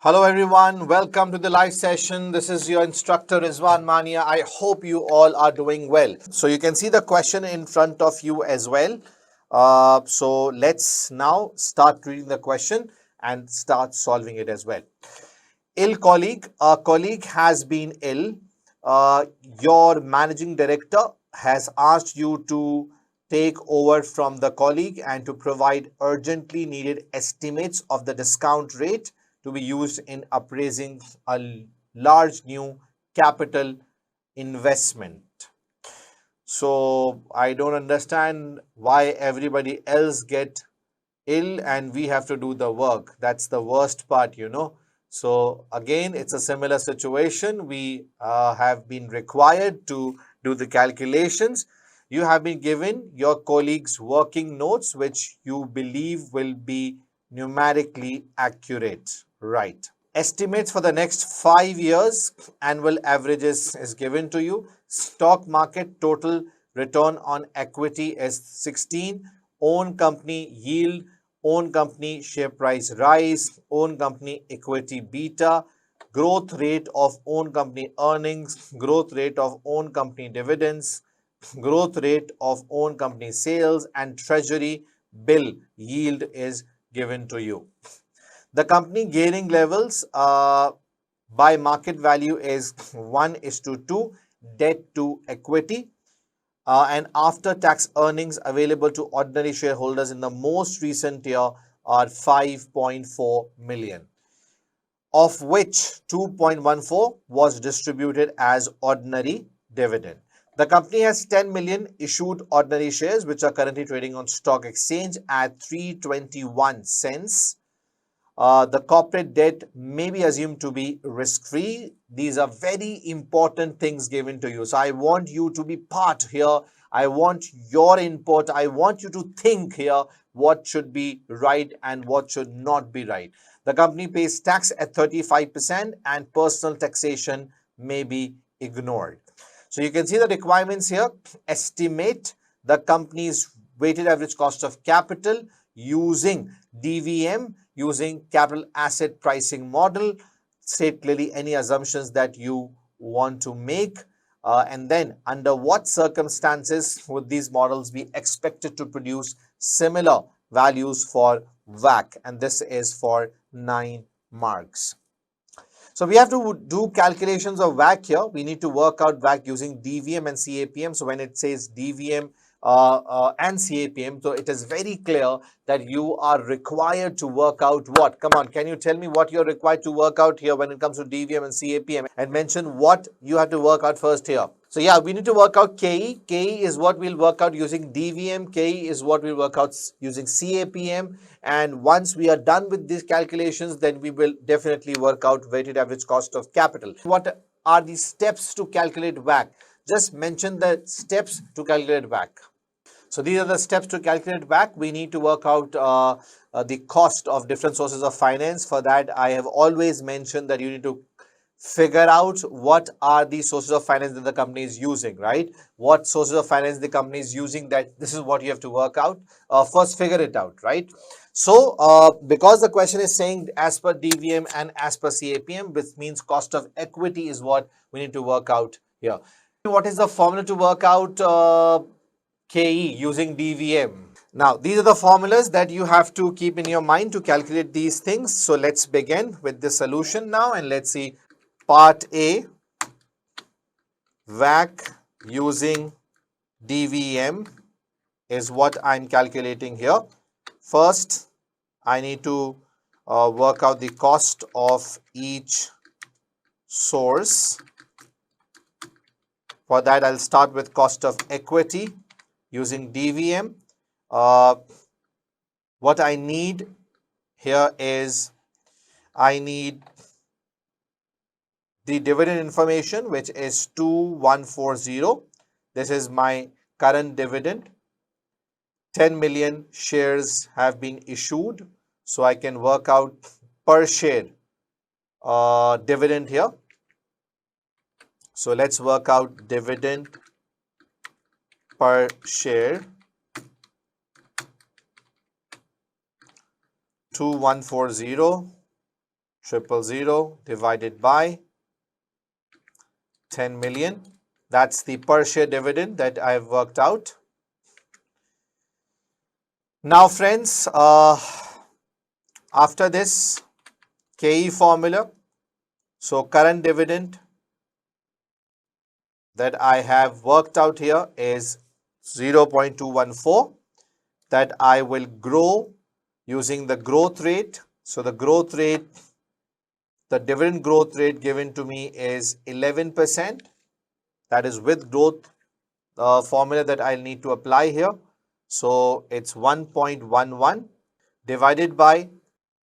Hello everyone, welcome to the live session. This is your instructor Rizwan Mania. I hope you all are doing well. So you can see the question in front of you as well. So let's now start reading the question and start solving it as well. Ill colleague, a colleague has been ill. Uh, your managing director has asked you to take over from the colleague and to provide urgently needed estimates of the discount rate to be used in appraising a large new capital investment. So I don't understand why everybody else get ill and we have to do the work. That's the worst part. So again, it's a similar situation. We have been required to do the calculations. You have been given your colleagues' working notes, which you believe will be numerically accurate. Right. Estimates for the next 5 years, annual averages is given to you. Stock market total return on equity is 16. Own company yield, own company share price rise, own company equity beta, growth rate of own company earnings, growth rate of own company dividends, growth rate of own company sales, and treasury bill yield is given to you. The company gearing levels by market value is 1 is to 2, debt to equity, and after tax earnings available to ordinary shareholders in the most recent year are 5.4 million, of which 2.14 was distributed as ordinary dividend. The company has 10 million issued ordinary shares, which are currently trading on stock exchange at 321 cents. The corporate debt may be assumed to be risk-free. These are very important things given to you. So I want you to be part here. I want your input. I want you to think here what should be right and what should not be right. The company pays tax at 35% and personal taxation may be ignored. So you can see the requirements here. Estimate the company's weighted average cost of capital using DVM, using capital asset pricing model. State clearly any assumptions that you want to make. And then under what circumstances would these models be expected to produce similar values for WACC? And this is for 9 marks. So we have to do calculations of WACC here. We need to work out WACC using DVM and CAPM. So when it says DVM and CAPM, so it is very clear that you are required to work out what? Come on, can you tell me what you're required to work out here when it comes to DVM and CAPM, and mention what you have to work out first here. So yeah, we need to work out KE. KE is what we'll work out using DVM. KE is what we'll work out using CAPM. And once we are done with these calculations, then we will definitely work out weighted average cost of capital. What are the steps to calculate WACC? Just mention the steps to calculate WACC. So these are the steps to calculate WACC. We need to work out the cost of different sources of finance. For that, I have always mentioned that you need to figure out what are the sources of finance that the company is using, right? What sources of finance the company is using, that this is what you have to work out. First, figure it out, right? So, because the question is saying as per DVM and as per CAPM, which means cost of equity is what we need to work out here. What is the formula to work out KE using DVM? Now, these are the formulas that you have to keep in your mind to calculate these things. So let's begin with the solution now, and let's see. Part A, WACC using DVM is what I'm calculating here. First, I need to work out the cost of each source. For that, I'll start with cost of equity using DVM. What I need here is I need the dividend information, which is 2140. This is my current dividend. 10 million shares have been issued, so I can work out per share dividend here. So let's work out dividend per share. 2140 000 divided by 10 million. That's the per share dividend that I've worked out. Now friends, after this KE formula, so current dividend that I have worked out here is 0.214, that I will grow using the growth rate. So the growth rate, the dividend growth rate given to me is 11%. That is with growth formula that I'll need to apply here. So it's 1.11 divided by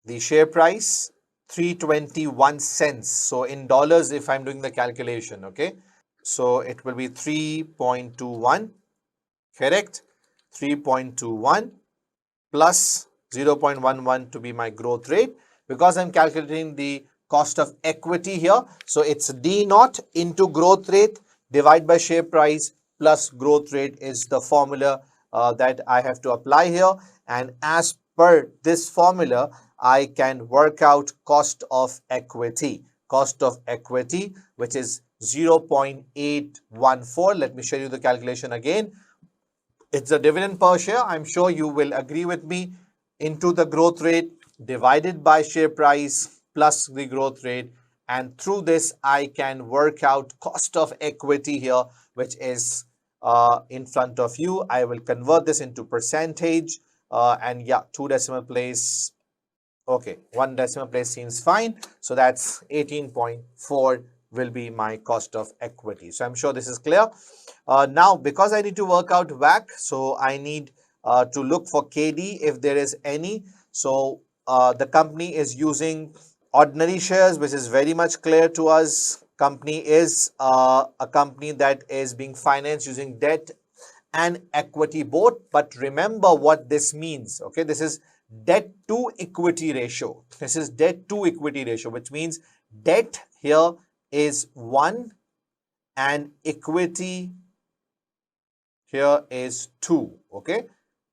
the share price, 321 cents. So in dollars, if I'm doing the calculation, okay, so it will be 3.21, correct? 3.21 plus 0.11 to be my growth rate, because I'm calculating the cost of equity here. So it's D naught into growth rate divided by share price plus growth rate is the formula that I have to apply here. And as per this formula, I can work out cost of equity, which is 0.814. Let me show you the calculation again. It's the dividend per share. I'm sure you will agree with me, into the growth rate divided by share price plus the growth rate. And through this, I can work out cost of equity here, which is in front of you. I will convert this into percentage. And yeah, 2 decimal place. Okay, 1 decimal place seems fine. So that's 18.4 will be my cost of equity. So I'm sure this is clear. Now, because I need to work out WACC, so I need to look for KD if there is any. So the company is using ordinary shares, which is very much clear to us. Company is a company that is being financed using debt and equity both. But remember what this means. Okay, this is debt to equity ratio. This is debt to equity ratio, which means debt here is 1 and equity here is 2. Okay,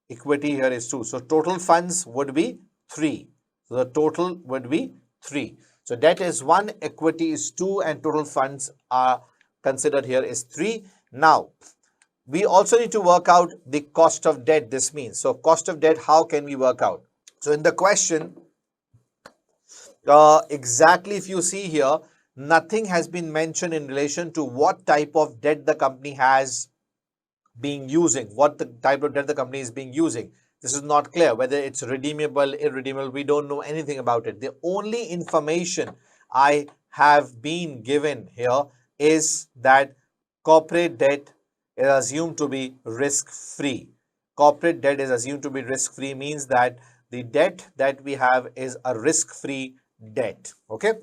equity here is 2. So total funds would be 3. So the total would be 3. So debt is 1, equity is 2, and total funds are considered here is 3. Now, we also need to work out the cost of debt. This means, so cost of debt, how can we work out? So in the question, exactly if you see here, nothing has been mentioned in relation to what type of debt the company has been using, what the type of debt the company is being using. This is not clear whether it's redeemable, irredeemable. We don't know anything about it. The only information I have been given here is that corporate debt is assumed to be risk-free. Corporate debt is assumed to be risk-free means that the debt that we have is a risk-free debt. Okay.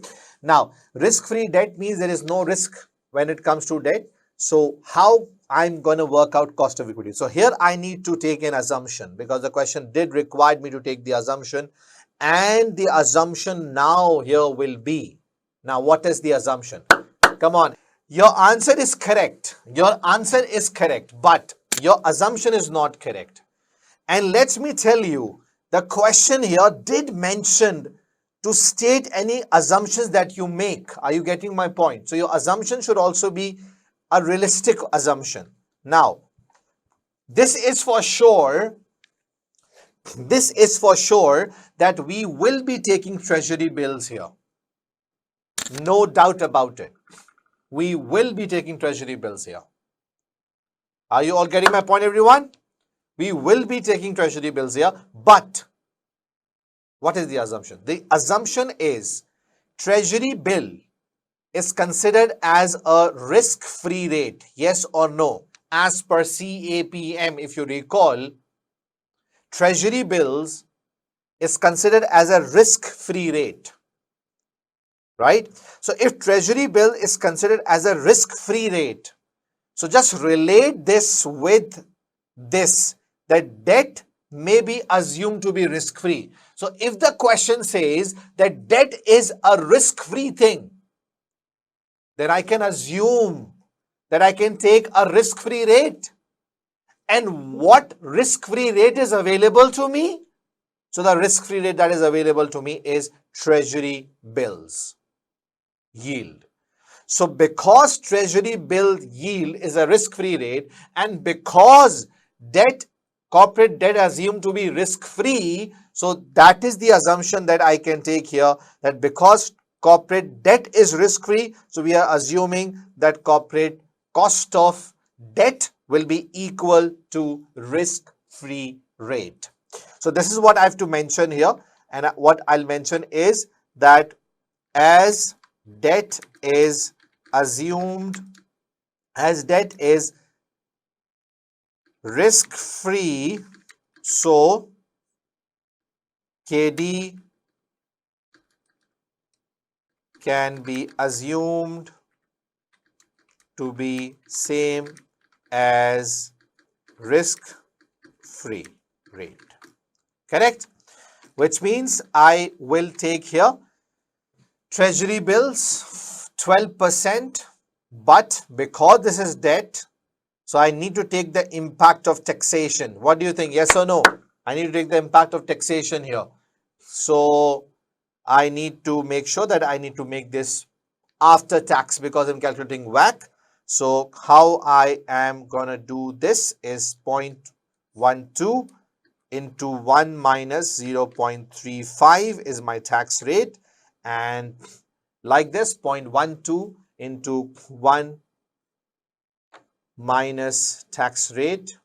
Now, risk-free debt means there is no risk when it comes to debt. So how I'm going to work out cost of equity? So here I need to take an assumption, because the question did require me to take the assumption, and the assumption now here will be, now what is the assumption? Come on, your answer is correct. Your answer is correct, but your assumption is not correct. And let me tell you, the question here did mention to state any assumptions that you make. Are you getting my point? So your assumption should also be a realistic assumption. Now, this is for sure that we will be taking treasury bills here. No doubt about it. We will be taking treasury bills here. Are you all getting my point, everyone? We will be taking treasury bills here, but what is the assumption? The assumption is treasury bill is considered as a risk-free rate, yes or no? As per CAPM, if you recall, treasury bills is considered as a risk-free rate, right? So if treasury bill is considered as a risk-free rate, so just relate this with this, that debt may be assumed to be risk-free. So if the question says that debt is a risk-free thing, then I can assume that I can take a risk-free rate. And what risk-free rate is available to me? So the risk-free rate that is available to me is treasury bills yield. So because treasury bill yield is a risk-free rate, and because corporate debt assumed to be risk-free, so that is the assumption that I can take here, that because corporate debt is risk-free, so we are assuming that corporate cost of debt will be equal to risk-free rate. So this is what I have to mention here, and what I'll mention is that as debt is assumed, as debt is risk free, so KD can be assumed to be same as risk free rate. Correct? Which means I will take here treasury bills 12%, but because this is debt, so I need to take the impact of taxation. What do you think? Yes or no? I need to take the impact of taxation here. So I need to make sure that I need to make this after tax because I'm calculating WACC. So how I am gonna do this is 0.12 into 1 minus 0.35 is my tax rate, and like this 0.12 into 1 minus tax rate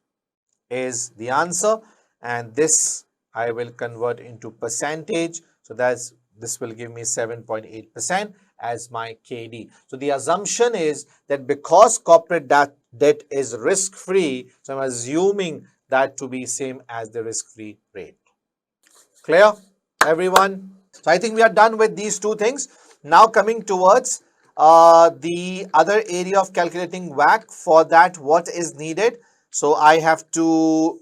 is the answer, and this I will convert into percentage. So this will give me 7.8% as my KD. So the assumption is that because corporate debt is risk-free, so I'm assuming that to be same as the risk-free rate. Clear, everyone? So I think we are done with these two things. Now coming towards the other area of calculating WACC. For that, what is needed? So I have to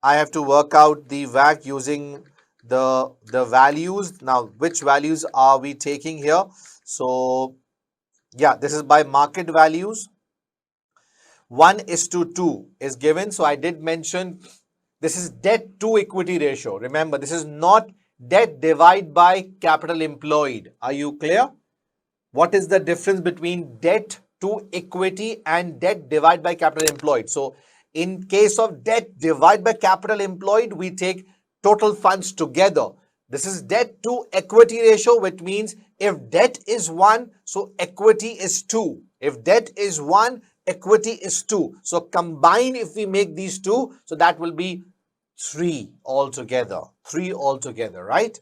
work out the WACC using the values. Now, which values are we taking here? So yeah, this is by market values. 1:2 is given. So I did mention this is debt to equity ratio. Remember, this is not debt divided by capital employed. Are you clear? What is the difference between debt to equity and debt divided by capital employed? So in case of debt divided by capital employed, we take total funds together. This is debt to equity ratio, which means if debt is 1, so equity is 2. If debt is 1, equity is 2. So combine, if we make these two, so that will be 3 altogether. 3 altogether, right?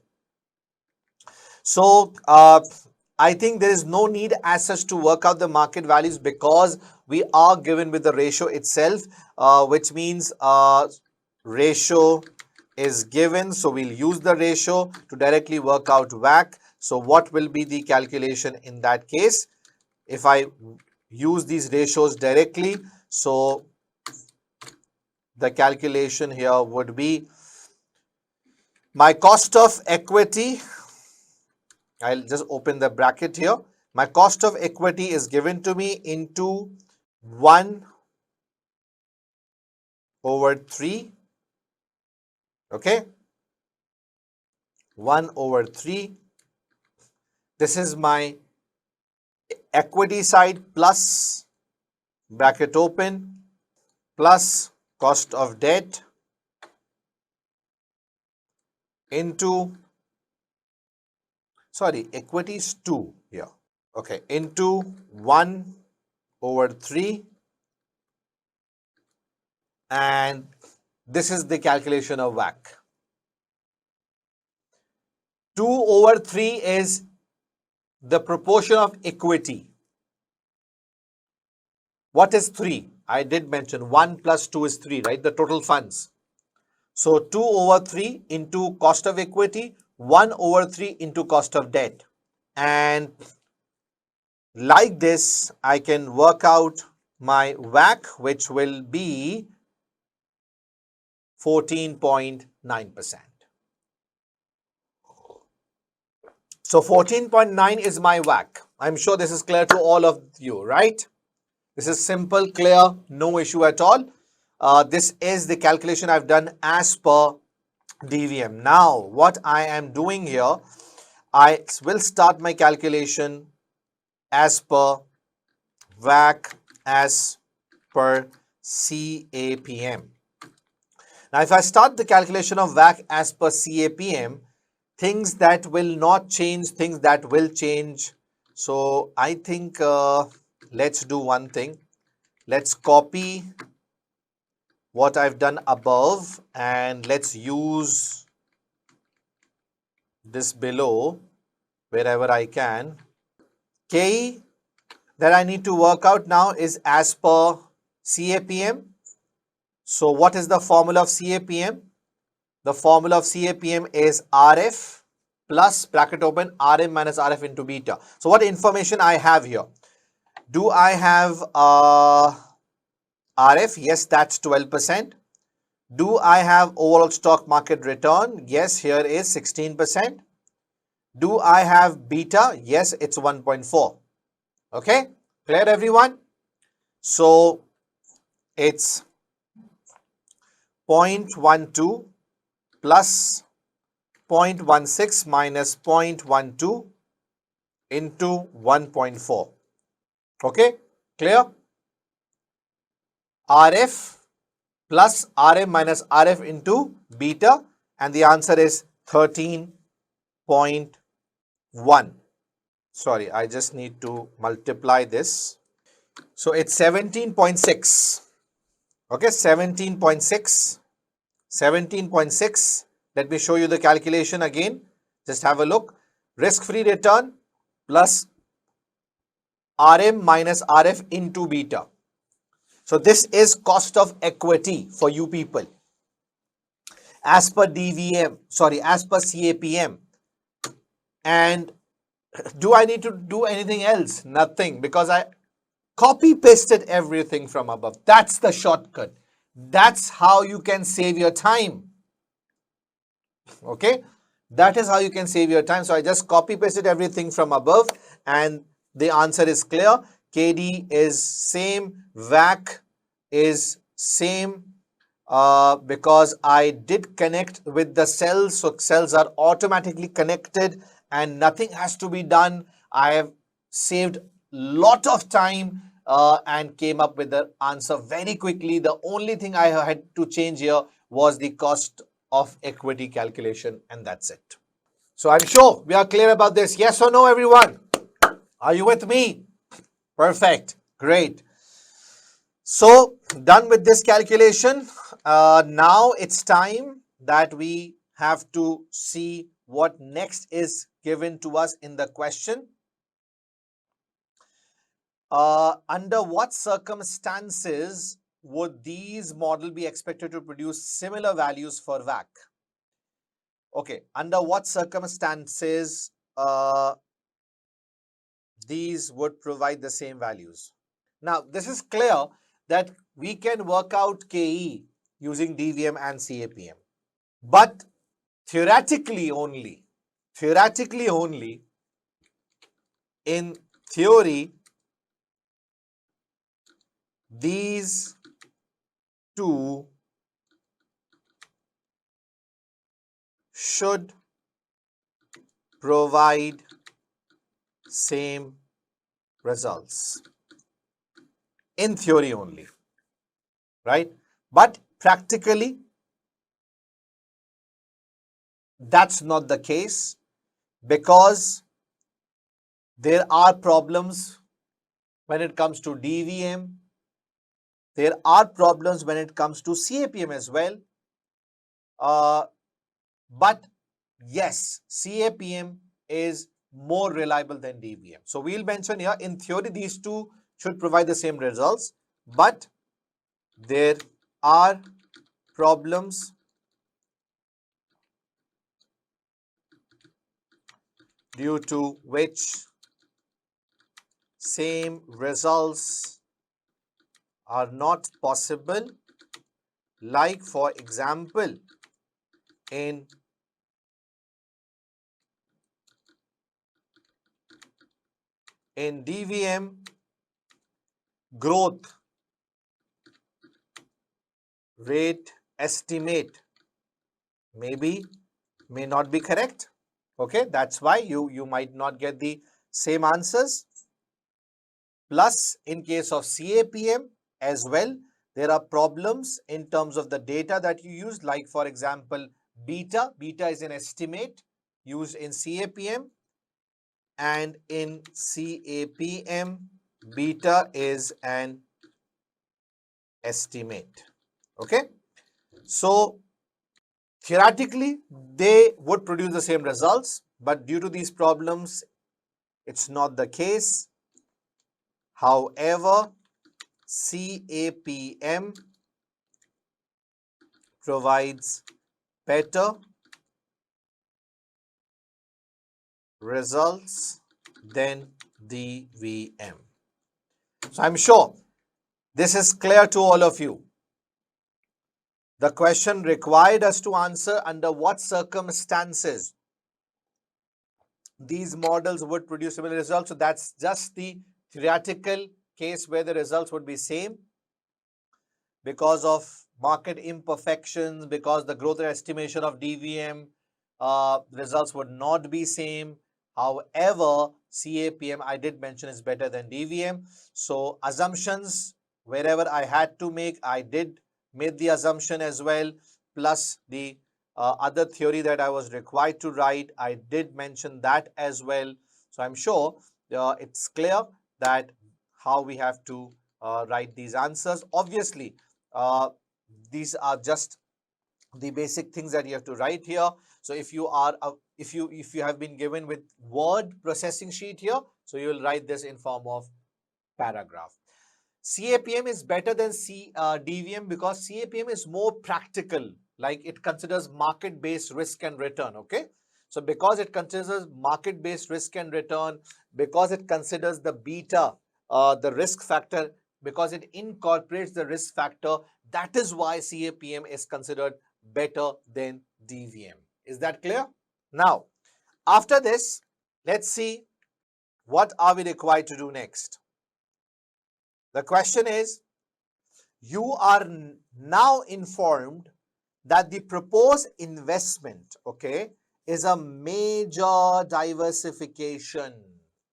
So I think there is no need as such to work out the market values because we are given with the ratio itself, which means ratio is given. So we'll use the ratio to directly work out WACC. So what will be the calculation in that case? If I use these ratios directly, so the calculation here would be my cost of equity. I'll just open the bracket here. My cost of equity is given to me into 1/3. Okay. 1/3. This is my equity side plus bracket open plus cost of debt into, sorry, equity is 2 here. Okay, into 1/3, and this is the calculation of WACC. 2/3 is the proportion of equity. What is 3? I did mention 1 plus 2 is 3, right? The total funds. So 2/3 into cost of equity, 1/3 into cost of debt. And like this, I can work out my WACC, which will be 14.9%. So 14.9 is my WACC. I'm sure this is clear to all of you, right? This is simple, clear, no issue at all. This is the calculation I've done as per DVM. Now, what I am doing here I will start my calculation as per WACC as per CAPM. Now, if I start the calculation of WACC as per CAPM, things that will not change, things that will change. So I think let's do one thing. Let's copy what I've done above and let's use this below wherever I can. KE that I need to work out now is as per CAPM. So what is the formula of CAPM? The formula of CAPM is RF plus bracket open RM minus RF into beta. So what information I have here? Do I have RF? Yes, that's 12%. Do I have overall stock market return? Yes, here is 16%. Do I have beta? Yes, it's 1.4. Okay, clear everyone? So it's 0.12 plus 0.16 minus 0.12 into 1.4. Okay, clear? RF plus RM minus RF into beta, and the answer is 13.1. Sorry, I just need to multiply this. So it's 17.6. Okay, 17.6. 17.6. Let me show you the calculation again. Just have a look. Risk-free return plus RM minus RF into beta. So this is cost of equity for you people. As per DVM, sorry, as per CAPM. And do I need to do anything else? Nothing, because I copy pasted everything from above. That's the shortcut. That's how you can save your time. Okay, that is how you can save your time. So I just copy pasted everything from above and the answer is clear. KD is same, WACC is same, because I did connect with the cells. So cells are automatically connected and nothing has to be done. I have saved lot of time and came up with the answer very quickly. The only thing I had to change here was the cost of equity calculation, and that's it. So I'm sure we are clear about this. Yes or no, everyone? Are you with me? Perfect. Great. So done with this calculation. Now it's time that we have to see what next is given to us in the question. Under what circumstances would these model be expected to produce similar values for WACC? Okay, under what circumstances these would provide the same values? Now, this is clear that we can work out KE using DVM and CAPM. But theoretically only, in theory, these two should provide same results. In theory only, right? But practically, that's not the case because there are problems when it comes to DVM. There are problems when it comes to CAPM as well. But yes, CAPM is more reliable than DVM. So we'll mention here, in theory, these two should provide the same results, but there are problems due to which same results are not possible. Like, for example, in DVM, growth rate estimate may not be correct. Okay, that's why you might not get the same answers. Plus, in case of CAPM as well, there are problems in terms of the data that you use. Like for example, beta. Beta is an estimate used in CAPM, and in CAPM, beta is an estimate. Okay, so theoretically they would produce the same results, but due to these problems, it's not the case. However, CAPM provides better results than DVM. So I'm sure this is clear to all of you. The question required us to answer under what circumstances these models would produce similar results. So that's just the theoretical case where the results would be same because of market imperfections, because the growth rate estimation of DVM results would not be same. However, CAPM I did mention is better than DVM. So assumptions wherever I had to make, I did made the assumption as well, plus the other theory that I was required to write, I did mention that as well. So I'm sure it's clear that how we have to write these answers. Obviously, uh, these are just the basic things that you have to write here. So if you are if you have been given with word processing sheet here, so you will write this in form of paragraph. CAPM is better than DVM because CAPM is more practical, like it considers market-based risk and return. Okay, so because it considers market-based risk and return, because it considers the beta, the risk factor, because it incorporates the risk factor, that is why CAPM is considered better than DVM. Is that clear? Now, after this, let's see what are we required to do next. The question is, you are now informed that the proposed investment, okay, is a major diversification.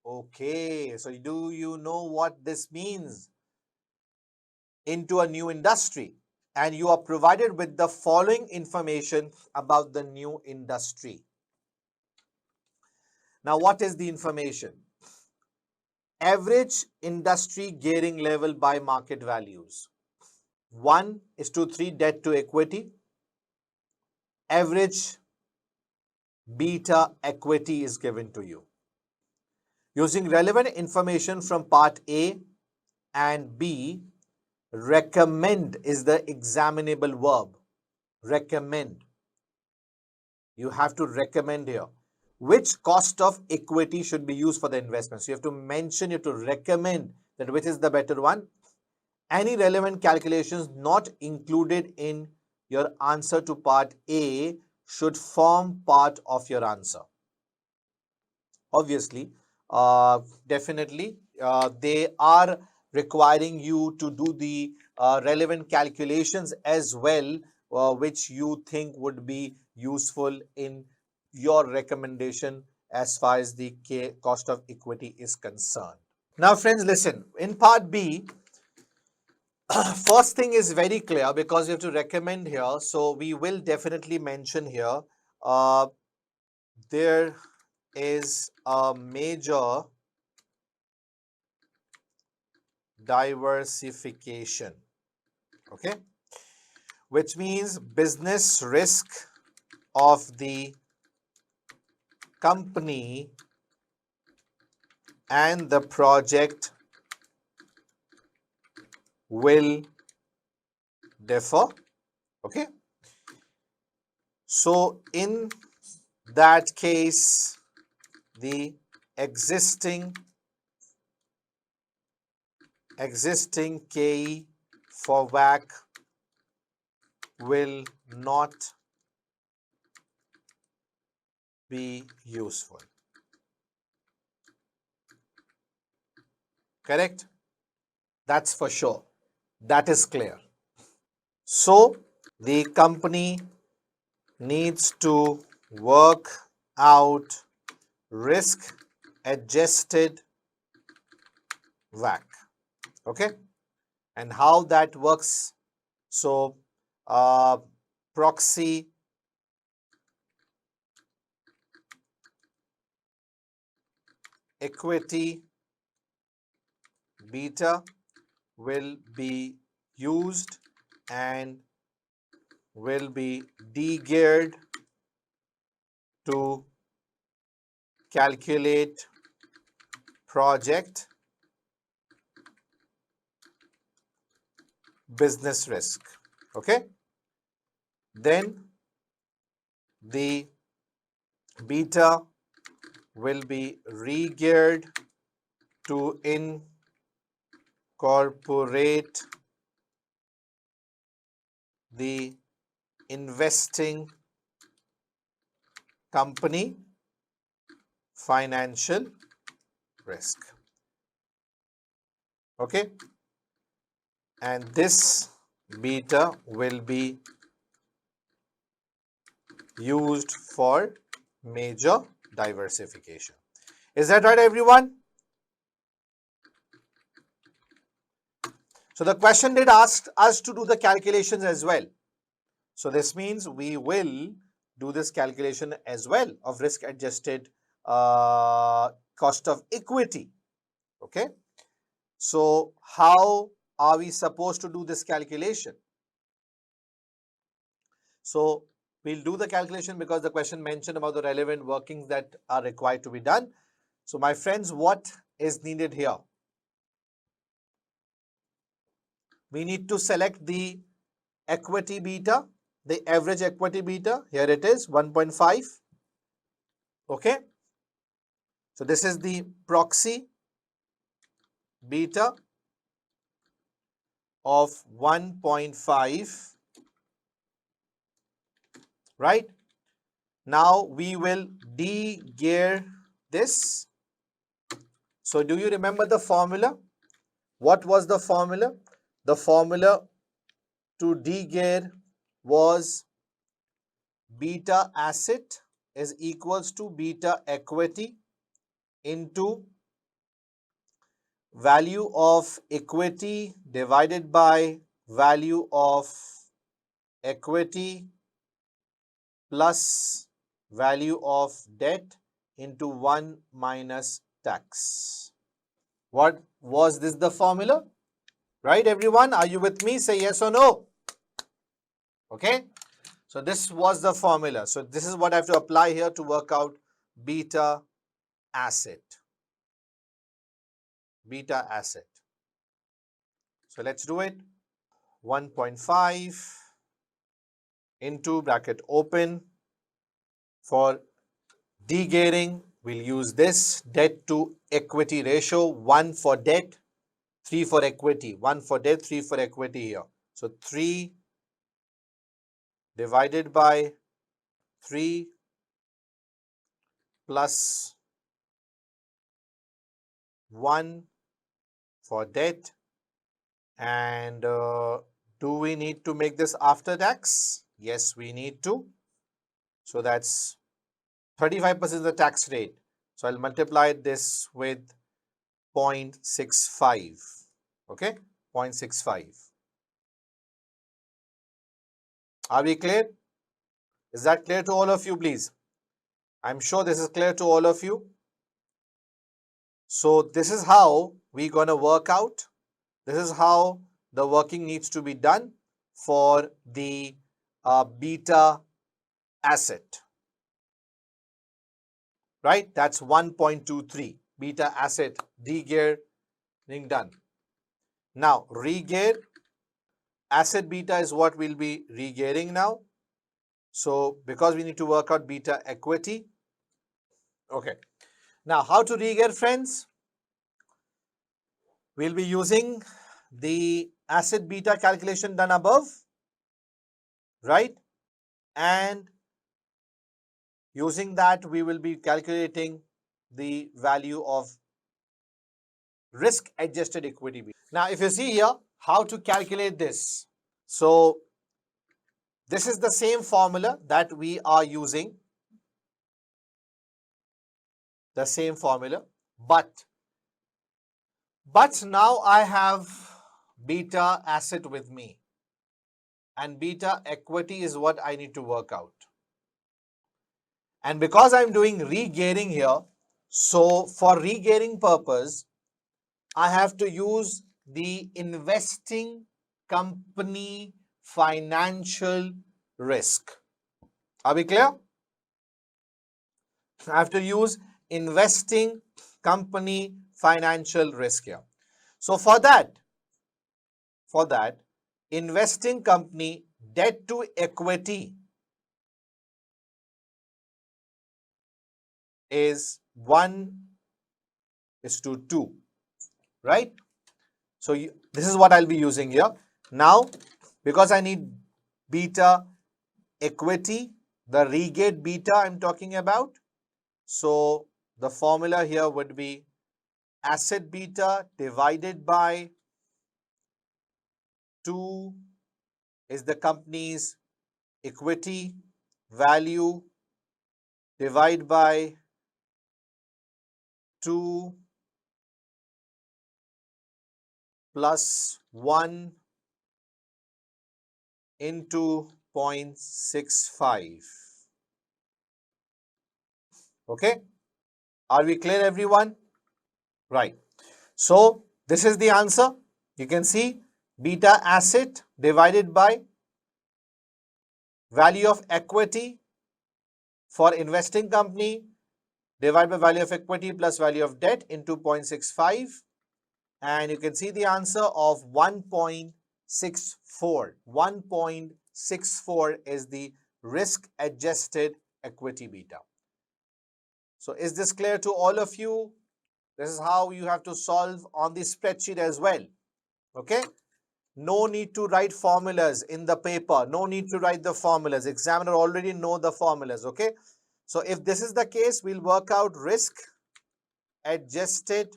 Okay, so do you know what this means? Into a new industry, and you are provided with the following information about the new industry. Now, what is the information? Average industry gearing level by market values. 1:3 debt to equity. Average beta equity is given to you. Using relevant information from part A and B, recommend is the examinable verb. Recommend. You have to recommend here. Which cost of equity should be used for the investment? So you have to mention, you have to recommend that which is the better one. Any relevant calculations not included in your answer to part A should form part of your answer. Obviously, definitely, they are requiring you to do the relevant calculations as well, which you think would be useful in your recommendation as far as the cost of equity is concerned. Now, friends, listen, in part B, first thing is very clear because you have to recommend here. So we will definitely mention here, uh, there is a major diversification, okay, which means business risk of the company and the project will differ. Okay, so in that case, the existing KE for WACC will not be useful. Correct? That's for sure. That is clear. So the company needs to work out risk adjusted WACC. Okay, and how that works? So proxy equity beta will be used and will be de-geared to calculate project business risk. Okay, then the beta will be re-geared to incorporate the investing company financial risk. Okay, and this beta will be used for major diversification. Is that right, everyone? So the question did ask us to do the calculations as well. So this means we will do this calculation as well of risk adjusted cost of equity. Okay. So how are we supposed to do this calculation? So we'll do the calculation because the question mentioned about the relevant workings that are required to be done. So my friends, what is needed here? We need to select the equity beta, the average equity beta. Here it is, 1.5. Okay. So this is the proxy beta of 1.5. Right. Now we will de-gear this. So do you remember the formula? What was the formula? The formula to de-gear was beta asset is equals to beta equity into value of equity divided by value of equity plus value of debt into 1 minus tax. What was this the formula? Right, everyone? Are you with me? Say yes or no. Okay. So this was the formula. So this is what I have to apply here to work out beta asset. Beta asset. So let's do it. 1.5 into bracket open. For de-gearing, we'll use this debt to equity ratio, 1 for debt, 3 for equity, 1 for debt, 3 for equity here. So 3 divided by 3 plus 1 for debt. And do we need to make this after tax? Yes, we need to. So that's 35% is the tax rate. So I'll multiply this with 0.65. Okay, 0.65. Are we clear? Is that clear to all of you, please? I'm sure this is clear to all of you. So this is how we're going to work out. This is how the working needs to be done for the beta asset. Right? That's 1.23 beta asset de-gearing done. Now re-gear asset beta is what we'll be re-gearing now. So because we need to work out beta equity. Okay. Now how to re-gear, friends? We'll be using the asset beta calculation done above, right? And using that, we will be calculating the value of risk adjusted equity beta. Now, if you see here, how to calculate this. So this is the same formula that we are using the same formula, but now I have beta asset with me, and beta equity is what I need to work out. And because I'm doing regearing here, so for regearing purpose, I have to use the investing company financial risk. Are we clear? I have to use investing company financial risk here. So for that, investing company debt to equity is 1:2, right? So this is what I'll be using here. Now, because I need beta equity, the regate beta I'm talking about. So the formula here would be asset beta divided by 2 is the company's equity value, divide by 2 plus 1 into 0.65. Okay. Are we clear, everyone? Right. So this is the answer. You can see beta asset divided by value of equity for investing company divided by value of equity plus value of debt into 0.65. And you can see the answer of 1.64. 1.64 is the risk adjusted equity beta. So is this clear to all of you? This is how you have to solve on the spreadsheet as well. Okay. No need to write formulas in the paper. No need to write the formulas. Examiner already know the formulas. Okay. So if this is the case, we'll work out risk adjusted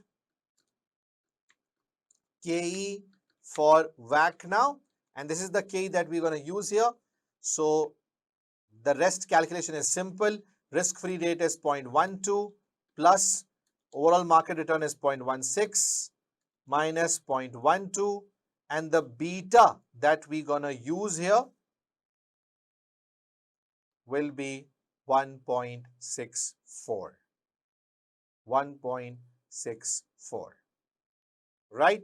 KE for WACC now. And this is the KE that we're going to use here. So the rest calculation is simple. Risk-free rate is 0.12 plus overall market return is 0.16 minus 0.12. And the beta that we're going to use here will be 1.64. 1.64. Right?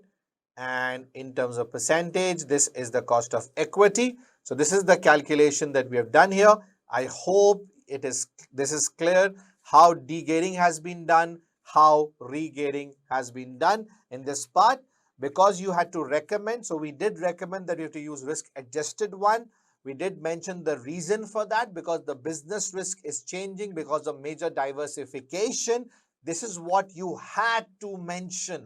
And in terms of percentage, this is the cost of equity. So this is the calculation that we have done here. I hope this is clear how degating has been done, how regating has been done in this part. Because you had to recommend, so we did recommend that you have to use risk adjusted one. We did mention the reason for that because the business risk is changing because of major diversification. This is what you had to mention.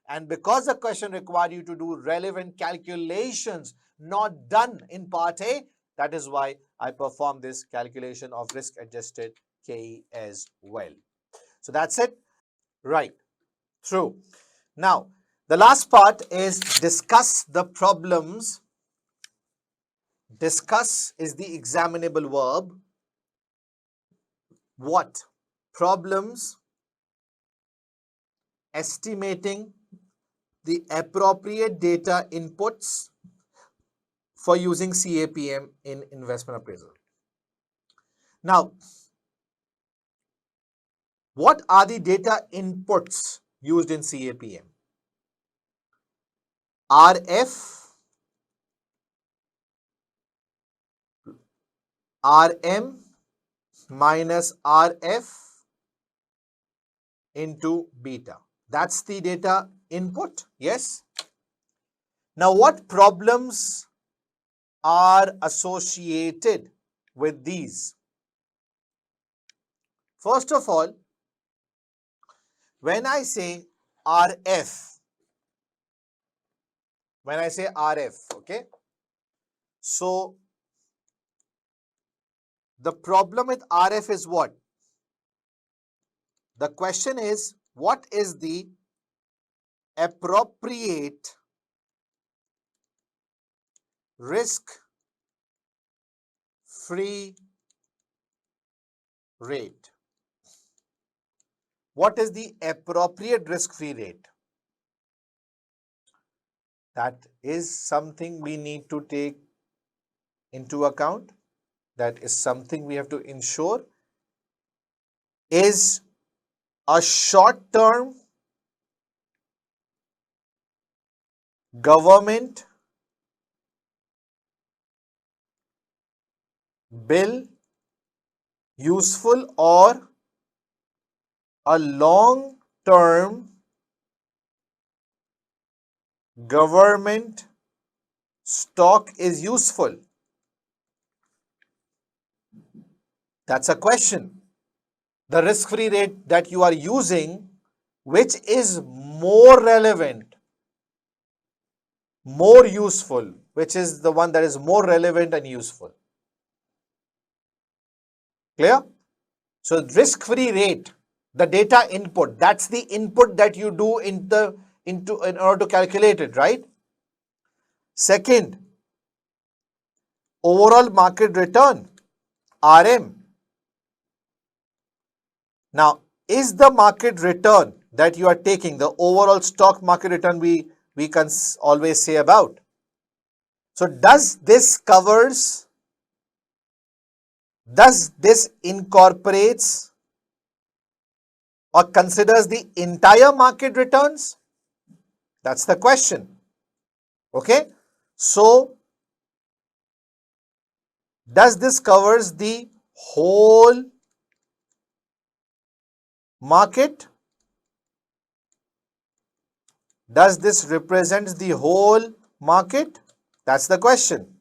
And because the question required you to do relevant calculations not done in part A, that is why I performed this calculation of risk adjusted KE as well. So that's it. Right. True. Now, the last part is discuss the problems. Discuss is the examinable verb. What? Problems estimating the appropriate data inputs for using CAPM in investment appraisal. Now, what are the data inputs used in CAPM? RF, RM minus RF into beta. That's the data input. Yes. Now, what problems are associated with these? First of all, when I say RF, okay, so the problem with RF is what? The question is, what is the appropriate risk-free rate? what is the appropriate risk-free rate? That is something we need to take into account. That is something we have to ensure. Is a short-term government bill useful, or a long-term government stock is useful? That's a question. The risk-free rate that you are using, which is more relevant, more useful, which is the one that is more relevant and useful? Clear? So risk-free rate, the data input, that's the input that you do in order to calculate it, right? Second, overall market return, RM. Now, is the market return that you are taking, the overall stock market return we can always say about. So does this incorporates or considers the entire market returns? That's the question. Okay. So does this covers the whole market? Does this represents the whole market? That's the question.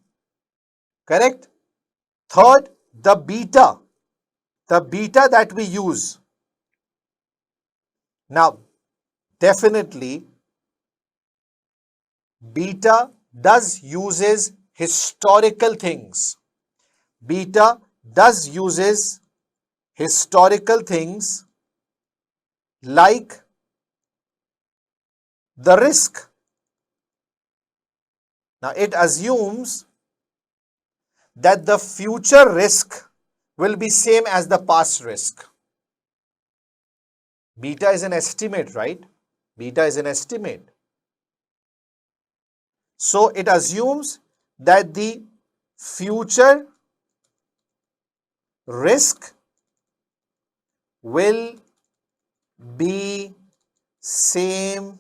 Correct? Third, the beta that we use. Now, definitely, beta does uses historical things. Beta does uses historical things like the risk. Now, it assumes that the future risk will be same as the past risk. Beta is an estimate, right? Beta is an estimate. So it assumes that the future risk will be same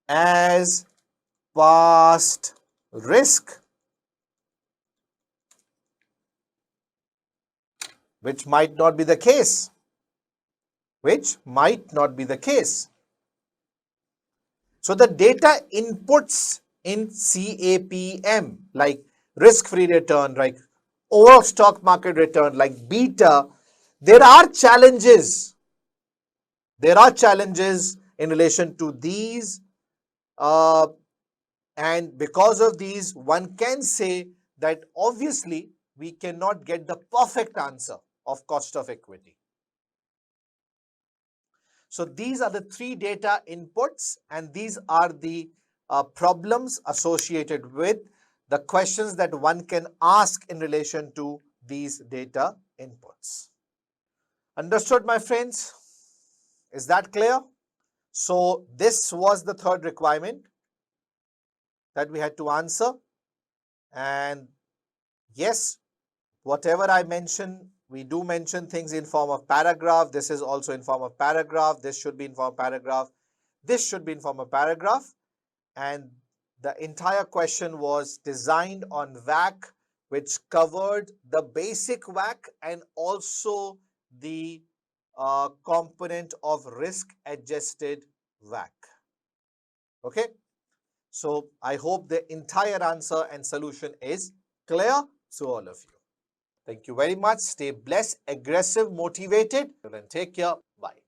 as past risk, which might not be the case. So the data inputs in CAPM, like risk-free return, like overall stock market return, like beta, there are challenges. There are challenges in relation to these, and because of these, one can say that obviously we cannot get the perfect answer of cost of equity. So these are the three data inputs, and these are the problems associated with the questions that one can ask in relation to these data inputs. Understood, my friends? Is that clear? So this was the third requirement that we had to answer. And yes, whatever I mention, we do mention things in form of paragraph. This is also in form of paragraph. This should be in form of paragraph. This should be in form of paragraph. And the entire question was designed on WACC, which covered the basic WACC and also the component of risk-adjusted WACC. Okay. So I hope the entire answer and solution is clear to all of you. Thank you very much. Stay blessed, aggressive, motivated, and take care. Bye.